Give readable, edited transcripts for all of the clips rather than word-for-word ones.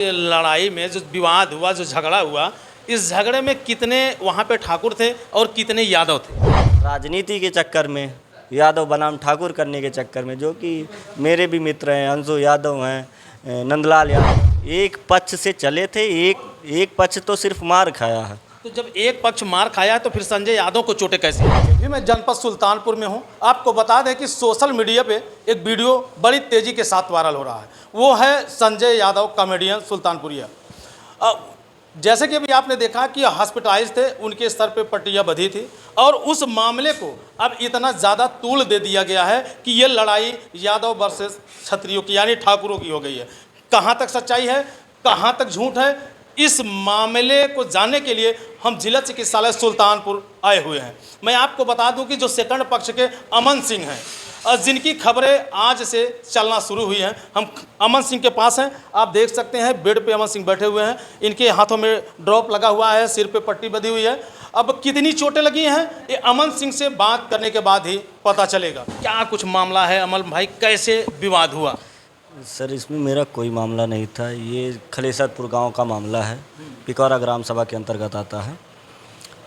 लड़ाई में जो विवाद हुआ, जो झगड़ा हुआ, इस झगड़े में कितने वहाँ पे ठाकुर थे और कितने यादव थे? राजनीति के चक्कर में, यादव बनाम ठाकुर करने के चक्कर में, जो कि मेरे भी मित्र हैं, अंशु यादव हैं, नंदलाल यादव, एक पक्ष से चले थे। एक पक्ष तो सिर्फ मार खाया है। तो जब एक पक्ष मार खाया है तो फिर संजय यादव को चोटें कैसे आई? अभी मैं जनपद सुल्तानपुर में हूँ। आपको बता दें कि सोशल मीडिया पे एक वीडियो बड़ी तेज़ी के साथ वायरल हो रहा है। वो है संजय यादव, कॉमेडियन सुल्तानपुरिया। जैसे कि अभी आपने देखा कि हॉस्पिटलाइज थे, उनके सर पे पट्टियाँ बंधी थी और उस मामले को अब इतना ज़्यादा तूल दे दिया गया है कि ये लड़ाई यादव वर्सेस क्षत्रियों की, यानी ठाकुरों की हो गई है। कहाँ तक सच्चाई है, कहाँ तक झूठ है, इस मामले को जानने के लिए हम जिला चिकित्सालय सुल्तानपुर आए हुए हैं। मैं आपको बता दूं कि जो सेकंड पक्ष के अमन सिंह हैं, जिनकी खबरें आज से चलना शुरू हुई हैं, हम अमन सिंह के पास हैं। आप देख सकते हैं बेड पे अमन सिंह बैठे हुए हैं, इनके हाथों में ड्रॉप लगा हुआ है, सिर पे पट्टी बंधी हुई है। अब कितनी चोटें लगी हैं ये अमन सिंह से बात करने के बाद ही पता चलेगा। क्या कुछ मामला है अमन भाई, कैसे विवाद हुआ? सर, इसमें मेरा कोई मामला नहीं था। ये खलेसरपुर गांव का मामला है, पिकौरा ग्राम सभा के अंतर्गत आता है।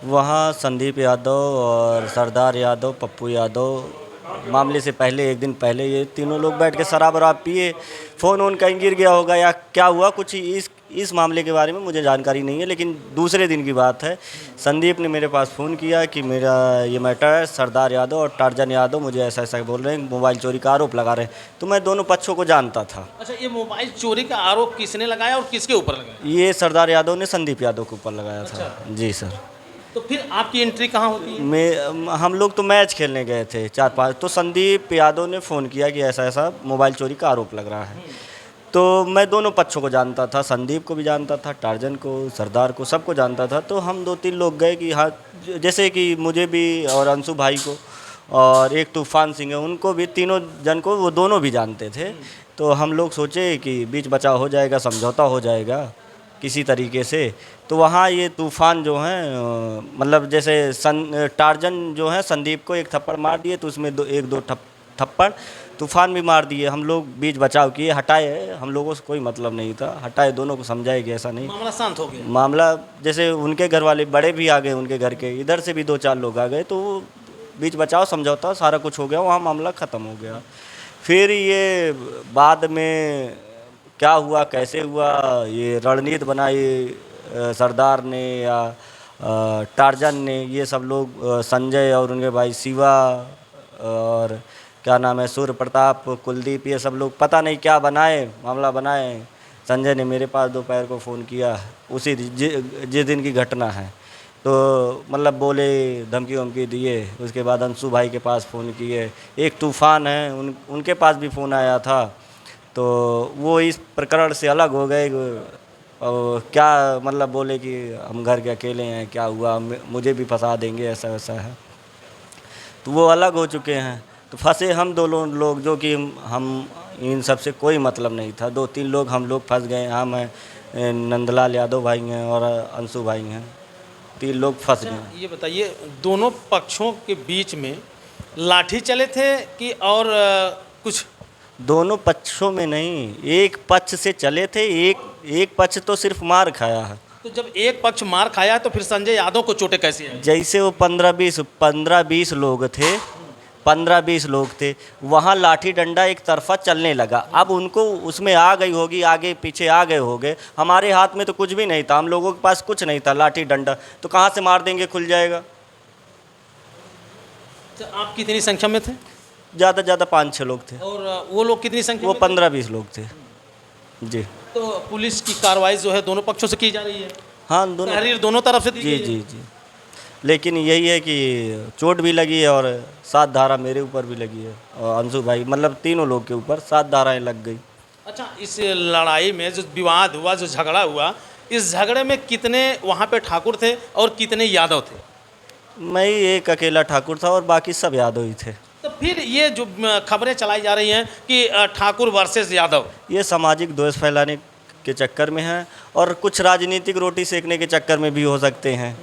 वहाँ संदीप यादव और सरदार यादव, पप्पू यादव, मामले से पहले एक दिन पहले ये तीनों लोग बैठ के शराब वराब पिए। फ़ोन वोन कहीं गिर गया होगा या क्या हुआ, कुछ इस मामले के बारे में मुझे जानकारी नहीं है। लेकिन दूसरे दिन की बात है, संदीप ने मेरे पास फ़ोन किया कि मेरा ये मैटर है, सरदार यादव और टार्जन यादव मुझे ऐसा ऐसा बोल रहे हैं, मोबाइल चोरी का आरोप लगा रहे हैं। तो मैं दोनों पक्षों को जानता था। अच्छा, ये मोबाइल चोरी का आरोप किसने लगाया और किसके ऊपर लगाया? ये सरदार यादव ने संदीप यादव के ऊपर लगाया था। जी सर। तो फिर आपकी एंट्री कहाँ होती है? हम लोग तो मैच खेलने गए थे 4-5, तो संदीप यादव ने फ़ोन किया कि ऐसा ऐसा मोबाइल चोरी का आरोप लग रहा है। तो मैं दोनों पक्षों को जानता था, संदीप को भी जानता था, टार्जन को, सरदार को, सबको जानता था। तो हम 2-3 लोग गए कि हाँ, जैसे कि मुझे भी और अंशु भाई को और एक तूफान सिंह है, उनको भी, तीनों जन को वो दोनों भी जानते थे। तो हम लोग सोचे कि बीच बचाव हो जाएगा, समझौता हो जाएगा किसी तरीके से। तो वहाँ ये तूफ़ान जो है, मतलब जैसे टार्जन जो है संदीप को एक थप्पड़ मार दिए, तो उसमें एक दो थप्पड़ तूफ़ान भी मार दिए। हम लोग बीच बचाव किए, हटाए, हम लोगों से कोई मतलब नहीं था, हटाए, दोनों को समझाए कि ऐसा नहीं। मामला शांत हो गया। मामला जैसे उनके घर वाले बड़े भी आ गए, उनके घर के इधर से भी 2-4 लोग आ गए, तो बीच बचाव समझौता सारा कुछ हो गया, वहाँ मामला ख़त्म हो गया। फिर ये बाद में क्या हुआ, कैसे हुआ, ये रणनीति बनाई सरदार ने या टार्जन ने, ये सब लोग, संजय और उनके भाई शिवा और क्या नाम है, सूर्य प्रताप, कुलदीप, ये सब लोग पता नहीं क्या बनाए, मामला बनाए। संजय ने मेरे पास दोपहर को फ़ोन किया, उसी जिस दिन की घटना है। तो मतलब बोले, धमकी वमकी दिए। उसके बाद अंशु भाई के पास फ़ोन किए, एक तूफ़ान है, उनके पास भी फ़ोन आया था। तो वो इस प्रकरण से अलग हो गए और क्या मतलब बोले कि हम घर के अकेले हैं, क्या हुआ, मुझे भी फंसा देंगे, ऐसा वैसा है। तो वो अलग हो चुके हैं। तो फंसे हम दोनों लोग, जो कि हम इन सब से कोई मतलब नहीं था। 2-3 लोग हम लोग फंस गए। हम हैं, नंदलाल यादव भाई हैं और अंशु भाई हैं, 3 लोग फंस गए। ये बताइए, दोनों पक्षों के बीच में लाठी चले थे कि और कुछ? दोनों पक्षों में नहीं, एक पक्ष से चले थे। एक पक्ष तो सिर्फ मार खाया है। तो जब एक पक्ष मार खाया तो फिर संजय यादव को चोटें कैसी आई? जैसे वो 15-20 लोग थे, 15-20 लोग थे, वहाँ लाठी डंडा एक तरफा चलने लगा। अब उनको उसमें आ गई होगी, आगे पीछे आ गए होंगे। हमारे हाथ में तो कुछ भी नहीं था, हम लोगों के पास कुछ नहीं था, लाठी डंडा तो कहाँ से मार देंगे, खुल जाएगा। तो आप कितनी संख्या में थे? ज़्यादा से ज़्यादा 5-6 लोग थे। और वो लोग कितनी संख्या वो में? 15-20 लोग थे जी। तो पुलिस की कार्रवाई जो है दोनों पक्षों से की जा रही है? हाँ, दोनों, तहरीर दोनों तरफ से दी जी गई है? जी जी। लेकिन यही है कि चोट भी लगी है और 7 धारा मेरे ऊपर भी लगी है और अंशु भाई, मतलब तीनों लोग के ऊपर 7 धाराएं लग गई। अच्छा, इस लड़ाई में जो विवाद हुआ, जो झगड़ा हुआ, इस झगड़े में कितने वहाँ पे ठाकुर थे और कितने यादव थे? मैं ही एक अकेला ठाकुर था और बाकी सब यादव ही थे। तो फिर ये जो खबरें चलाई जा रही हैं कि ठाकुर वर्सेस यादव, ये सामाजिक द्वेष फैलाने के चक्कर में है और कुछ राजनीतिक रोटी सेकने के चक्कर में भी हो सकते हैं।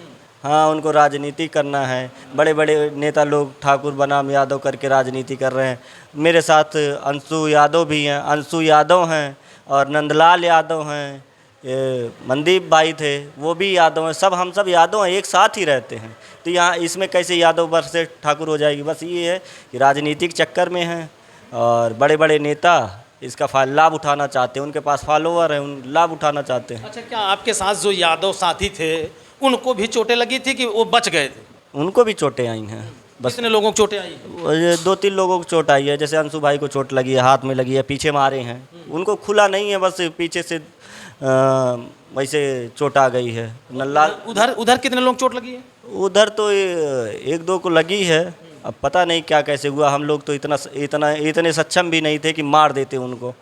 हाँ, उनको राजनीति करना है। बड़े बड़े नेता लोग ठाकुर बनाम यादव करके राजनीति कर रहे हैं। मेरे साथ अंशु यादव भी हैं, अंशु यादव हैं और नंदलाल यादव हैं, मनदीप भाई थे, वो भी यादव हैं, हम सब यादव हैं, एक साथ ही रहते हैं। तो यहाँ इसमें कैसे यादव वर्सेस ठाकुर हो जाएगी? बस ये है कि राजनीतिक चक्कर में हैं और बड़े बड़े नेता इसका लाभ उठाना चाहते हैं, उनके पास फॉलोवर हैं, उन लाभ उठाना चाहते हैं। अच्छा, क्या आपके साथ जो यादव साथी थे उनको भी चोटें लगी थी कि वो बच गए थे? उनको भी चोटें आई हैं। बस कितने लोगों को चोटें आई? 2-3 लोगों को चोट आई है, जैसे अंशु भाई को चोट लगी है, हाथ में लगी है, पीछे मारे हैं, उनको खुला नहीं है, बस पीछे से वैसे चोट आ गई है। नल्ला उधर उधर कितने लोग चोट लगी है? उधर तो 1-2 को लगी है, अब पता नहीं क्या कैसे हुआ। हम लोग तो इतने सक्षम भी नहीं थे कि मार देते उनको।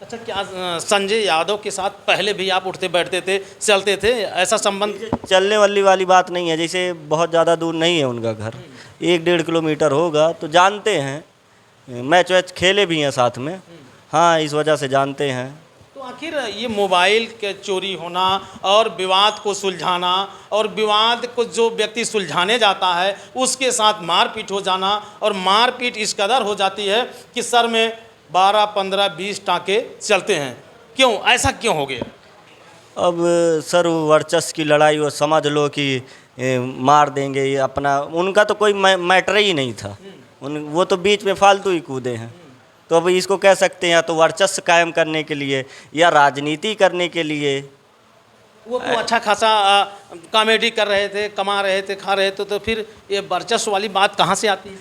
अच्छा, क्या संजय यादव के साथ पहले भी आप उठते बैठते थे, चलते थे, ऐसा संबंध? चलने वाली बात नहीं है, जैसे बहुत ज़्यादा दूर नहीं है उनका घर, 1-1.5 किलोमीटर होगा, तो जानते हैं, मैच वैच खेले भी हैं साथ में। हाँ, इस वजह से जानते हैं। तो आखिर ये मोबाइल के चोरी होना और विवाद को सुलझाना और विवाद को जो व्यक्ति सुलझाने जाता है उसके साथ मारपीट हो जाना, और मारपीट इस कदर हो जाती है कि सर में 12, 15, 20 टाँके चलते हैं, क्यों, ऐसा क्यों हो गया? अब सर वर्चस्व की लड़ाई, वो समझ लो कि मार देंगे, ये अपना उनका तो कोई मैटर ही नहीं था। वो तो बीच में फालतू ही कूदे हैं। तो अब इसको कह सकते हैं या तो वर्चस्व कायम करने के लिए या राजनीति करने के लिए। वो तो अच्छा खासा कॉमेडी कर रहे थे, कमा रहे थे, खा रहे थे, तो फिर ये वर्चस्व वाली बात कहाँ से आती है?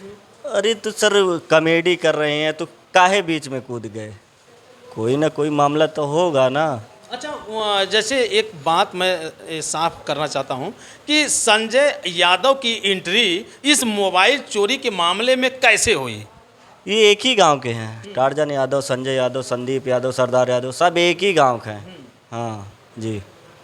अरे तो सर कॉमेडी कर रहे हैं तो काहे बीच में कूद गए? कोई ना कोई मामला तो होगा ना। अच्छा, जैसे एक बात मैं साफ करना चाहता हूँ कि संजय यादव की एंट्री इस मोबाइल चोरी के मामले में कैसे हुई? ये एक ही गांव के हैं, टार्जन यादव, संजय यादव, संदीप यादव, सरदार यादव, सब एक ही गांव के हैं। हाँ जी।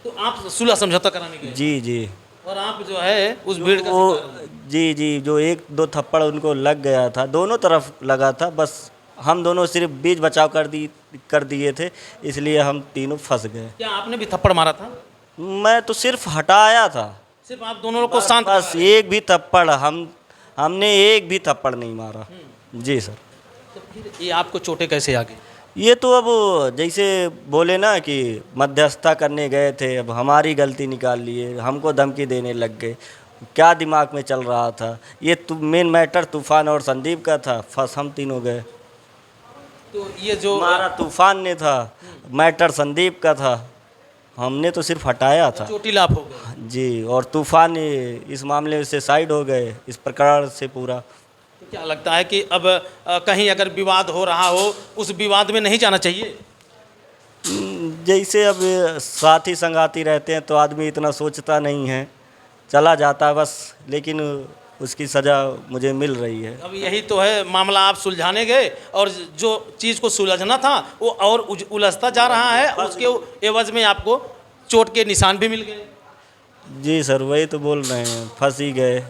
तो आप सुलह समझौता कराने गए? जी जी। और आप जो है उस भीड़ का वो शिकार हुए? जी, जो 1-2 थप्पड़ उनको लग गया था, दोनों तरफ लगा था, बस हम दोनों सिर्फ बीच बचाव कर दिए थे, इसलिए हम तीनों फंस गए। क्या आपने भी थप्पड़ मारा था? मैं तो सिर्फ हटाया था, सिर्फ आप दोनों को शांत बस कराया? एक भी थप्पड़ हमने एक भी थप्पड़ नहीं मारा। जी सर। तो फिर ये आपको चोटें कैसे आ गई? ये तो अब जैसे बोले ना कि मध्यस्थता करने गए थे, अब हमारी गलती निकाल लिए, हमको धमकी देने लग गए। क्या दिमाग में चल रहा था? ये मेन मैटर तूफान और संदीप का था, फंस हम तीनों गए। तो ये जो हमारा तूफान ने था, मैटर संदीप का था, हमने तो सिर्फ हटाया था। चोटिल आप हो गए? जी, और तूफान इस मामले से साइड हो गए, इस प्रकरण से पूरा। तो क्या लगता है कि अब कहीं अगर विवाद हो रहा हो उस विवाद में नहीं जाना चाहिए? जैसे अब साथी संगाती रहते हैं तो आदमी इतना सोचता नहीं है, चला जाता है बस, लेकिन उसकी सज़ा मुझे मिल रही है। अब यही तो है मामला, आप सुलझाने गए और जो चीज़ को सुलझना था वो और उलझता जा रहा है, उसके एवज में आपको चोट के निशान भी मिल गए। जी सर, वही तो बोल रहे हैं, फंस ही गए,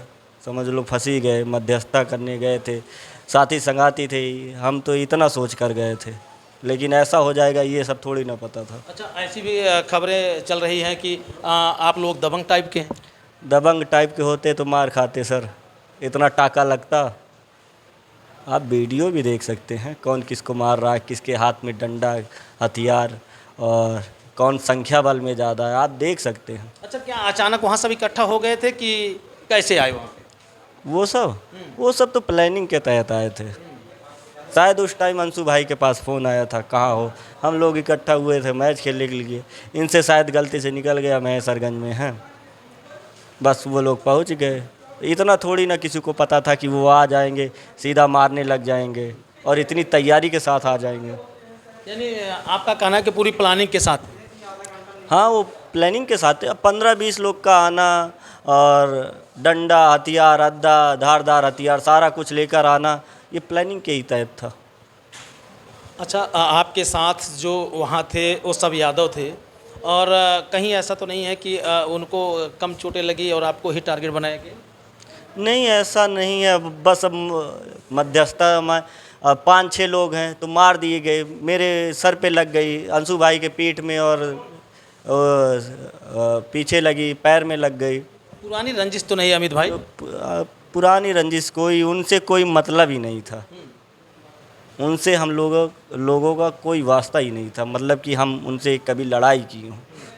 समझ लो फंस ही गए। मध्यस्थता करने गए थे, साथी संगाती थे, हम तो इतना सोच कर गए थे, लेकिन ऐसा हो जाएगा ये सब थोड़ी ना पता था। अच्छा, ऐसी भी खबरें चल रही हैं कि आप लोग दबंग टाइप के हैं? दबंग टाइप के होते तो मार खाते सर, इतना टाका लगता। आप वीडियो भी देख सकते हैं, कौन किसको मार रहा है, किसके हाथ में डंडा, हथियार, और कौन संख्या बल में ज़्यादा है, आप देख सकते हैं। अच्छा, क्या अचानक वहाँ सब इकट्ठा हो गए थे कि कैसे आए वहाँ पे? वो सब तो प्लानिंग के तहत आए थे। शायद उस टाइम अंशु भाई के पास फ़ोन आया था, कहाँ हो, हम लोग इकट्ठा हुए थे मैच खेलने के लिए, इनसे शायद गलती से निकल गया, मैं सरगंज में हैं, बस वो लोग पहुंच गए। इतना थोड़ी ना किसी को पता था कि वो आ जाएंगे, सीधा मारने लग जाएंगे और इतनी तैयारी के साथ आ जाएंगे। यानी आपका कहना है कि पूरी प्लानिंग के साथ? हाँ, वो प्लानिंग के साथ 15-20 लोग का आना और डंडा, हथियार, अद्दा, धारदार हथियार, सारा कुछ लेकर आना, ये प्लानिंग के ही तहत था। अच्छा, आपके साथ जो वहाँ थे वो सब यादव थे, और कहीं ऐसा तो नहीं है कि उनको कम चोटें लगी और आपको ही टारगेट बनाया गया? नहीं, ऐसा नहीं है, बस अब मध्यस्थता में 5-6 लोग हैं तो मार दिए गए, मेरे सर पे लग गई, अंशु भाई के पीठ में और पीछे लगी, पैर में लग गई। पुरानी रंजिश तो नहीं अमित भाई? पुरानी रंजिश कोई, उनसे कोई मतलब ही नहीं था। उनसे हम लोगों का कोई वास्ता ही नहीं था, मतलब कि हम उनसे कभी लड़ाई की हो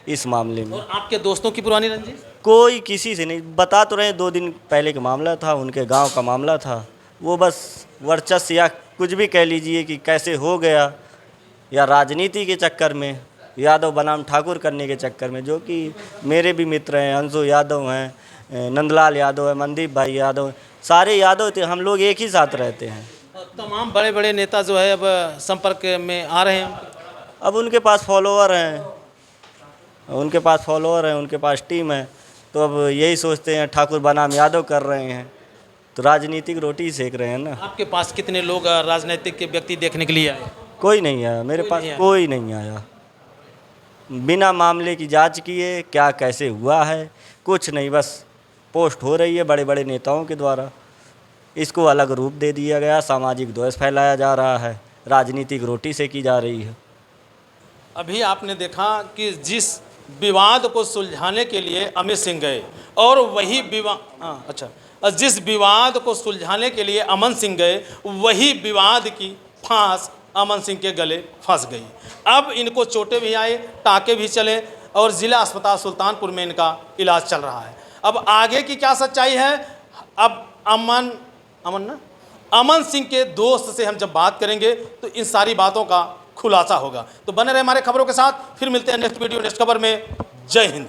इस मामले में। और आपके दोस्तों की पुरानी रंजिश? कोई किसी से नहीं, बता तो रहे 2 दिन पहले का मामला था, उनके गांव का मामला था। वो बस वर्चस्व या कुछ भी कह लीजिए कि कैसे हो गया, या राजनीति के चक्कर में, यादव बनाम ठाकुर करने के चक्कर में, जो कि मेरे भी मित्र हैं, अंशु यादव हैं, नंदलाल यादव है, मनदीप भाई यादव हैं, सारे यादव थे, हम लोग एक ही साथ रहते हैं। और तमाम बड़े बड़े नेता जो है अब संपर्क में आ रहे हैं। अब उनके पास फॉलोअर हैं, उनके पास टीम है, तो अब यही सोचते हैं ठाकुर बनाम यादव कर रहे हैं, तो राजनीतिक रोटी सेक रहे हैं ना। आपके पास कितने लोग राजनीतिक के व्यक्ति देखने के लिए आए? कोई नहीं आया मेरे पास, कोई नहीं आया। बिना मामले की जांच किए क्या कैसे हुआ है कुछ नहीं, बस पोस्ट हो रही है बड़े बड़े नेताओं के द्वारा, इसको अलग रूप दे दिया गया, सामाजिक द्वेष फैलाया जा रहा है, राजनीतिक रोटी सेकी जा रही है। अभी आपने देखा कि जिस विवाद को सुलझाने के लिए अमित सिंह गए और वही जिस विवाद को सुलझाने के लिए अमन सिंह गए, वही विवाद की फांस अमन सिंह के गले फंस गई। अब इनको चोटें भी आए, टाँके भी चले और ज़िला अस्पताल सुल्तानपुर में इनका इलाज चल रहा है। अब आगे की क्या सच्चाई है, अब अमन सिंह के दोस्त से हम जब बात करेंगे तो इन सारी बातों का खुलासा होगा। तो बने रहे हमारे खबरों के साथ, फिर मिलते हैं नेक्स्ट वीडियो नेक्स्ट खबर में। जय हिंद।